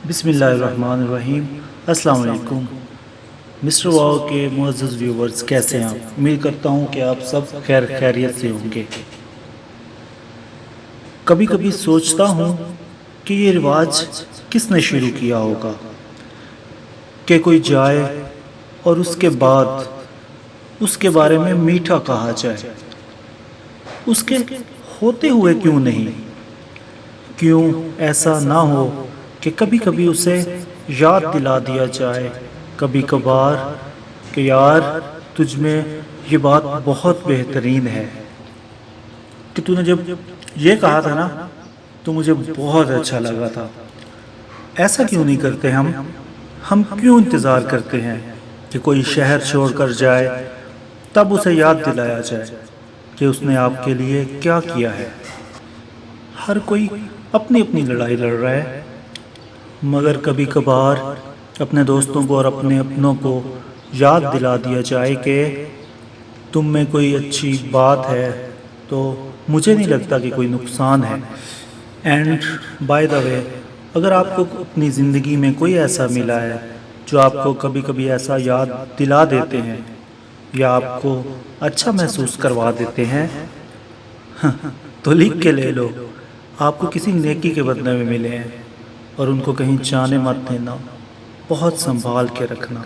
بسم اللہ الرحمن الرحیم۔ السلام علیکم مسٹر واو کے معزز ویورز، کیسے ہیں آپ؟ امید کرتا ہوں کہ آپ سب خیریت سے ہوں گے۔ کبھی کبھی سوچتا ہوں کہ یہ رواج کس نے شروع کیا ہوگا کہ کوئی جائے اور اس کے بعد اس کے بارے میں میٹھا کہا جائے۔ اس کے ہوتے ہوئے کیوں نہیں؟ کیوں ایسا نہ ہو کہ کبھی کبھی اسے یاد دلا دیا جائے کبھی کبھار کہ یار تجھ میں یہ بات بہت بہترین ہے، کہ تو نے جب یہ کہا تھا نا تو مجھے بہت اچھا لگا تھا۔ ایسا کیوں نہیں کرتے ہم کیوں انتظار کرتے ہیں کہ کوئی شہر چھوڑ کر جائے تب اسے یاد دلایا جائے کہ اس نے آپ کے لیے کیا کیا ہے؟ ہر کوئی اپنی اپنی لڑائی لڑ رہا ہے، مگر کبھی کبھار اپنے دوستوں کو اور اپنے اپنوں کو یاد دلا دیا جائے کہ تم میں کوئی اچھی بات ہے تو مجھے نہیں لگتا کہ کوئی نقصان ہے۔ اینڈ بائی دا وے، اگر آپ کو اپنی زندگی میں کوئی ایسا ملا ہے جو آپ کو کبھی کبھی ایسا یاد دلا دیتے ہیں یا آپ کو اچھا محسوس کروا دیتے ہیں تو لکھ کے لے لو، آپ کو کسی نیکی کے بدلے میں ملے ہیں، اور ان کو کہیں جانے مت دینا، بہت سنبھال کے رکھنا۔